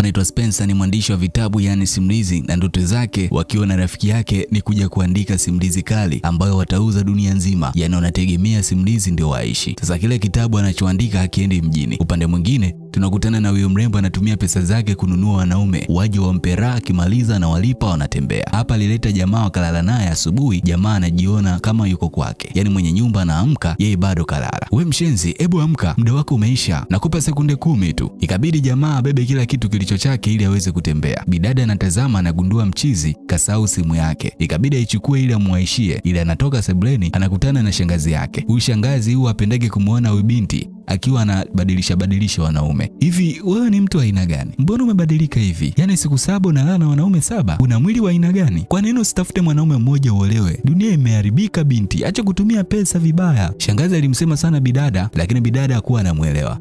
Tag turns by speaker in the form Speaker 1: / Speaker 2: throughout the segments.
Speaker 1: Anaitwa Spencer, ni mwandishi wa vitabu yani simulizi, na ndoto zake wakiwa na rafiki yake ni kuja kuandika simulizi kali ambayo watauza dunia nzima, yani wanategemea simulizi ndio waishi. Sasa kile kitabu anachoandika hakiendi mjini. Upande mwingine tunakutana na huyo mrembo anatumia pesa zake kununua wanaume waje wampe raha, akimaliza na walipa wanatembea. Hapa alileta jamaa wakalala naye, asubuhi jamaa anajiona kama yuko kwake, yani mwenye nyumba anaamka, yeye bado kalala. We mshenzi, hebu amka, muda wako umeisha, nakupa sekunde 10 tu. Ikabidi jamaa abebe kila kitu kilicho chake ili aweze kutembea. Bidada anatazama, anagundua mchizi kasahau simu yake, ikabidi aichukue ili amwaishie. Ili anatoka sebuleni anakutana na shangazi yake. Huyu shangazi huwa apendeke kumuona huyu binti akiwa anabadilisha wanaume. Hivi wewe ni mtu wa aina gani? Mbona umebadilika hivi? Yaani siku 7 unalala na wanaume 7? Una mwili wa aina gani? Kwa nini usitafute mwanaume mmoja uolewe? Dunia imeharibika binti, acha kutumia pesa vibaya. Shangazi alimsema sana bidada, lakini bidada hakuwa anamuelewa.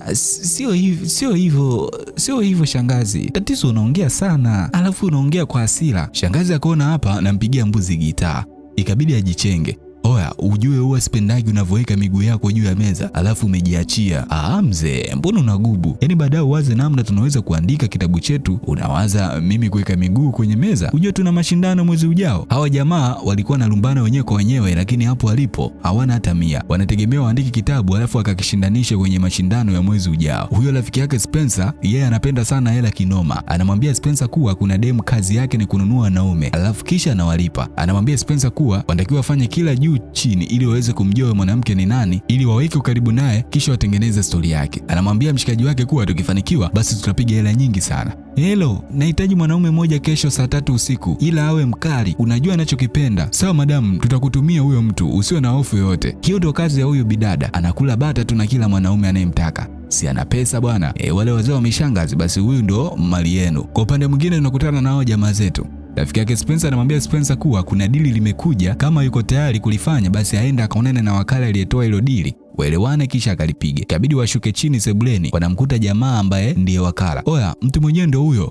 Speaker 1: Sio hivyo shangazi. Tatizo unaongea sana, alafu unaongea kwa hasira. Shangazi akaona hapa nampigia mbuzi gitaa, ikabidi ajichenge. Oya, ujue huwa sipendagi unavyoweka miguu yako juu ya meza alafu umejiachia. Mzee, mbona unagubu? Yaani baadaye uwaze namna tunaweza kuandika kitabu chetu, unawaza mimi kuweka miguu kwenye meza? Ujue tuna mashindano mwezi ujao. Hawa jamaa walikuwa na lumbana wenyewe kwa wenyewe, lakini hapo walipo hawana hata 100. Wanategemea waandike kitabu alafu akakishindanisha kwenye mashindano ya mwezi ujao. Huyo rafiki yake Spencer, yeye anapenda sana hela kinoma. Anamwambia Spencer kuwa kuna demu kazi yake ni kununua wanaume alafu kisha anawalipa. Anamwambia Spencer kuwa wanatakiwa wafanye kila juu chini ili waweze kumjua mwanamke ni nani, ili waweke karibu naye kisha watengeneze stori yake. Anamwambia mshikaji wake kuwa tukifanikiwa basi tutapiga hela nyingi sana. Hello, nahitaji mwanaume mmoja kesho saa 3 usiku, ila awe mkali, unajua anachokipenda. Sawa madamu, tutakutumia huyo mtu, usiwe na hofu yoyote. Hiyo ndio kazi ya huyo bidada, anakula bata tu na kila mwanaume anayemtaka. Si ana pesa bwana. Wale wazee wameshangazi, basi huyu ndo mali yenu. Kwa upande mwingine tunakutana nao jamaa zetu. Rafiki yake Spencer anamwambia Spencer kuwa kuna dili limekuja, kama yuko tayari kulifanya basi aende akaonane na wakala aliyetoa hilo dili, waelewane kisha akalipiga. Ikabidi washuke chini sebuleni, wanamkuta jamaa ambaye ndiye wakala. Oya, mtu mwenyewe ndo huyo?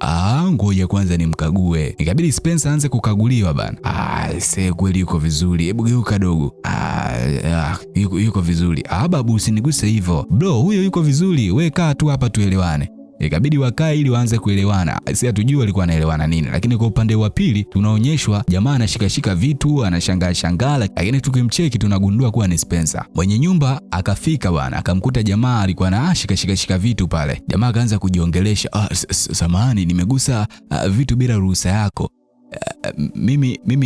Speaker 1: Ngoja kwanza nimkague. Ikabidi Spencer aanze kukaguliwa bana. Kweli yuko vizuri, hebu geuka dogo. Yuko vizuri. Babu usiniguse hivyo. Bro, huyo yuko vizuri, we kaa tu hapa tuelewane. Ikabidi wakae ili waanze kuelewana. Si hatujui walikuwa wanaelewana nini, lakini kwa upande wa pili tunaonyeshwa jamaa anashikashika vitu, anashangaa, lakini tukimcheki tunagundua kuwa ni Spencer. Mwenye nyumba akafika bwana, akamkuta jamaa alikuwa anashikashika vitu pale. Jamaa akaanza kujiongelesha, samahani nimegusa vitu bila ruhusa yako.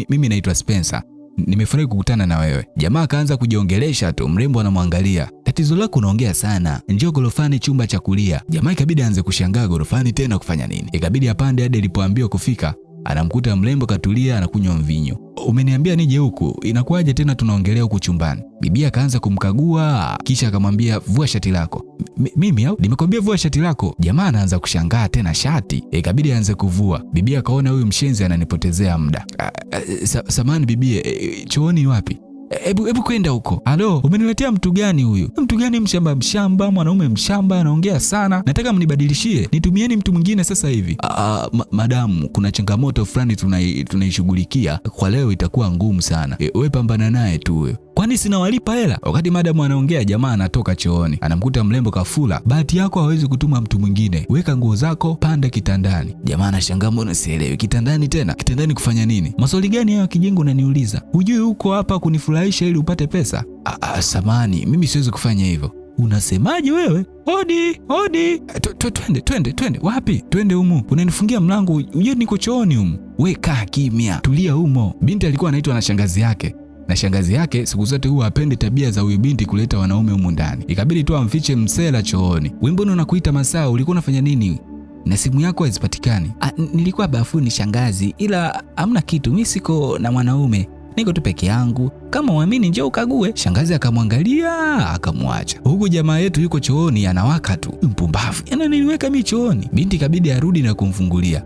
Speaker 1: Mimi naitwa Spencer, nimefurahi kukutana na wewe. Jamaa akaanza kujiongelesha tu, mrembo anamwangalia. Tatizo lako unaongea sana, njoo gorofani chumba cha kulia. Jamaa ikabidi aanze kushangaa gorofani tena kufanya nini. Ikabidi apande hadi alipoambiwa kufika. Anamkuta mrembo katulia anakunywa mvinyo. Umeniambia nije huku, inakuwaje tena tunaongelea huku chumbani? Bibi akaanza kumkagua kisha akamwambia vua shati lako. Mimi au? Nimekwambia vua shati lako. Jamaa anaanza kushangaa tena shati. Ikabidi aanze kuvua. Bibi akaona huyu mshenzi ananipotezea muda. Samahani bibi, chooni wapi? Hebu kwenda huko. Halo, umeniletea mtu gani huyu? Mtu gani mshamba, mwanaume mshamba anaongea sana. Nataka mnibadilishie. Nitumieni mtu mwingine sasa hivi. Madamu, kuna changamoto fulani tunaishughulikia. Kwa leo itakuwa ngumu sana. Wewe pambana naye tu huyo. Kwani sina walipa hela? Wakati madamu anaongea, jamaa anatoka chooni. Anamkuta mrembo kafula. Bahati yako hawezi kutuma mtu mwingine. Weka nguo zako, panda kitandani. Jamaa anashangaa, mbona sielewi. Kitandani tena? Kitandani kufanya nini? Maswali gani hayo kijengo unaniuliza? Hujui huko hapa kunifurahisha ili upate pesa? Samani, mimi siwezi kufanya hivyo. Unasemaje wewe? Hodi. Twende. Wapi? Twende humu. Unanifungia mlango, uje niko chooni humu. We kaa kimya. Tulia humo. Binti alikuwa anaitwa na shangazi yake. Na shangazi yake siku zote huwa apende tabia za huyu binti kuleta wanaume humu ndani. Ikabidi tu amfiche msela chooni. Wewe mbona unakuita masaa? Ulikuwa unafanya nini? Na simu yako haipatikani. Nilikuwa bafuni shangazi, ila hamna kitu. Mimi siko na mwanaume. Niko tu peke yangu. Kama uamini njoo ukague. Shangazi akamwangalia akamwacha. Huku jamaa yetu yuko chooni anawaka tu. Mpumbavu. Niliweka mimi chooni. Binti kabidi arudi na kumfungulia.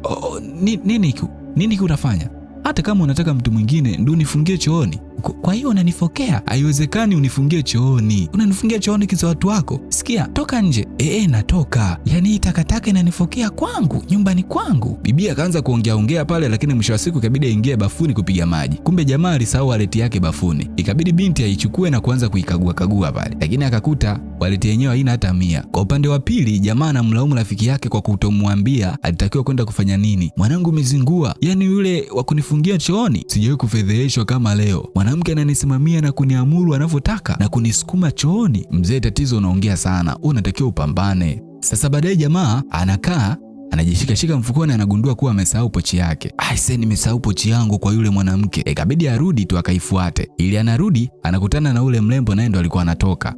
Speaker 1: Nini unafanya? hata kama unataka mtu mwingine ndio unifungie chooni. Kwa hiyo unanifokea? Haiwezekani unifungie chooni. Unanifungia chooni kiza watu wako? Sikia, toka nje. Natoka. Yaani hii takataka inanifokea kwangu, nyumbani kwangu. Bibi akaanza kuongea pale, lakini mwisho wa siku ikabidi aingie bafuni kupiga maji. Kumbe jamaa alisahau waleti yake bafuni. Ikabidi binti aichukue na kuanza kuikagua pale. Lakini akakuta waleti yenyewe haina hata 100. Kwa upande wa pili, jamaa anamlaumu rafiki yake kwa kutomwambia alitakiwa kwenda kufanya nini. Mwanangu umezingua. Yaani yule wa kunifungia chooni sijawahi kufedheheshwa kama leo. Mwanamke ananisimamia na kuniamuru anavyotaka na kunisukuma chooni. Mzee, tatizo unaongea sana. Unatakiwa upambane. Sasa baadaye jamaa anakaa anajishika mfukoni, anagundua kuwa amesahau pochi yake. Aise, nimesahau pochi yangu kwa yule mwanamke. Ikabidi arudi tu akaifuate. Ili anarudi anakutana na ule mrembo, naye ndo alikuwa anatoka.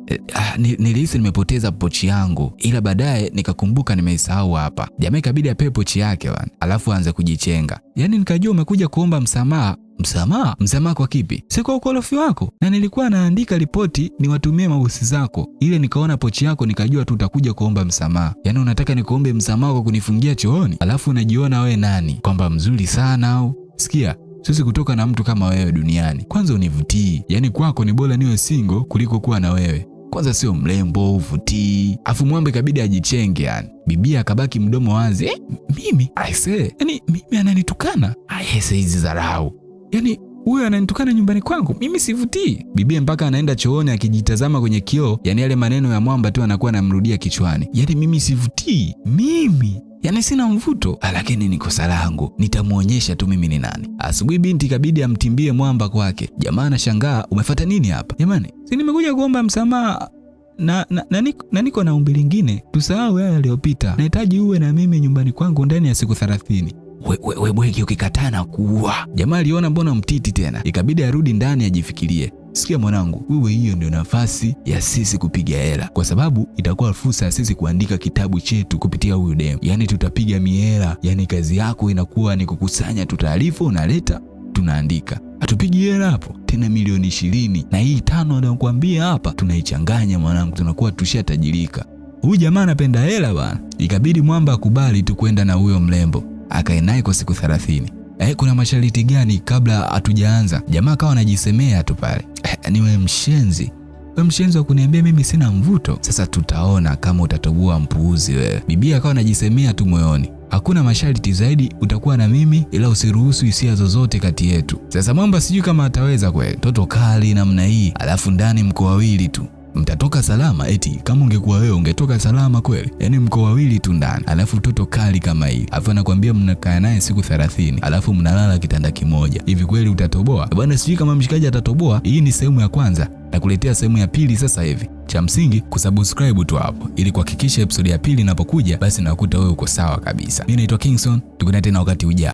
Speaker 1: Nilihisi nimepoteza pochi yangu, ila baadaye nikakumbuka nimeisahau hapa. Jamaa ikabidi apewe pochi yake bwana, alafu aanze kujichenga. Yaani nikajua umekuja kuomba msamaha. Msamaha kwa kipi? Si kwa ukorofi wako. Na nilikuwa naandika ripoti niwatumie mabosi zako. Ile nikaona pochi yako nikajua tu utakuja kuomba msamaha. Yaani unataka nikuombe msamaha kwa kunifungia chooni? Alafu unajiona wewe nani? Kwamba mzuri sana au? Sikia, sisi kutoka na mtu kama wewe duniani. Kwanza univutii. Yaani kwako ni bora niwe single kuliko kuwa na wewe. Kwanza sio mrembo, uvutii. Afu mwambe ikabidi ajichenge yani. Bibia akabaki mdomo wazi. Mimi? Aise, yaani mimi ananitukana? Aise, hizi dharau. Yaani huyu ananitukana nyumbani kwangu, mimi sivutii. Bibi mpaka anaenda chooni akijitazama kwenye kioo, yani yale maneno ya mwamba tu anakuwa anamrudia kichwani. Yaani mimi sivutii. Yaani sina mvuto, lakini ni kosa langu. Nitamuonyesha tu mimi ni nani. Asubuhi binti kabidi amtimbie mwamba kwake. Jamaa anashangaa, umefuata nini hapa? Jamani, si nimekuja kuomba msamaha na niko na ombi lingine. Tusahau haya yaliyopita. Nahitaji uwe na mimi nyumbani kwangu ndani ya siku 30. We bweki, ukikataa na kuua. Jamaa aliona mbona mtiti tena, ikabidi arudi ndani ajifikirie. Sikia mwanangu, wewe, hiyo ndio nafasi ya sisi kupiga hela, kwa sababu itakuwa fursa ya sisi kuandika kitabu chetu kupitia huyu demu. Yaani tutapiga mihela. Yaani kazi yako inakuwa ni kukusanya tu taarifa, unaleta, tunaandika. Hatupigi hela hapo tena milioni 20, na hii 5 anakuambia hapa tunaichanganya mwanangu, tunakuwa tushatajirika. Huyu jamaa anapenda hela bwana. Ikabidi mwamba akubali tu kwenda na huyo mrembo. Akae naye kwa siku 30. Kuna masharti gani kabla hatujaanza? Jamaa akawa anajisemea tu pale. Niwe mshenzi. Wewe mshenzi wa kuniambia mimi sina mvuto? Sasa tutaona kama utatoboa, mpuuzi wewe. Bibi akawa anajisemea tu moyoni. Hakuna masharti zaidi, utakuwa na mimi ila usiruhusu hisia zozote kati yetu. Sasa mwamba sijui kama ataweza kweli. Toto kali namna hii, alafu ndani mko wawili tu. Mtatoka salama? Eti kama ungekuwa wewe ungetoka salama kweli? Yaani mko wawili tu ndani, alafu toto kali kama hili, alafu anakuambia mnakaa naye siku 30, alafu mnalala kitanda kimoja. Hivi kweli utatoboa? Bwana sijui kama mshikaji atatoboa. Hii ni sehemu ya kwanza, nakuletea sehemu ya pili sasa hivi. Cha msingi kusubscribe tu hapo ili kuhakikisha episode ya pili inapokuja basi nakuta wewe uko sawa kabisa. Mimi naitwa Kingson, tukutane tena wakati ujao.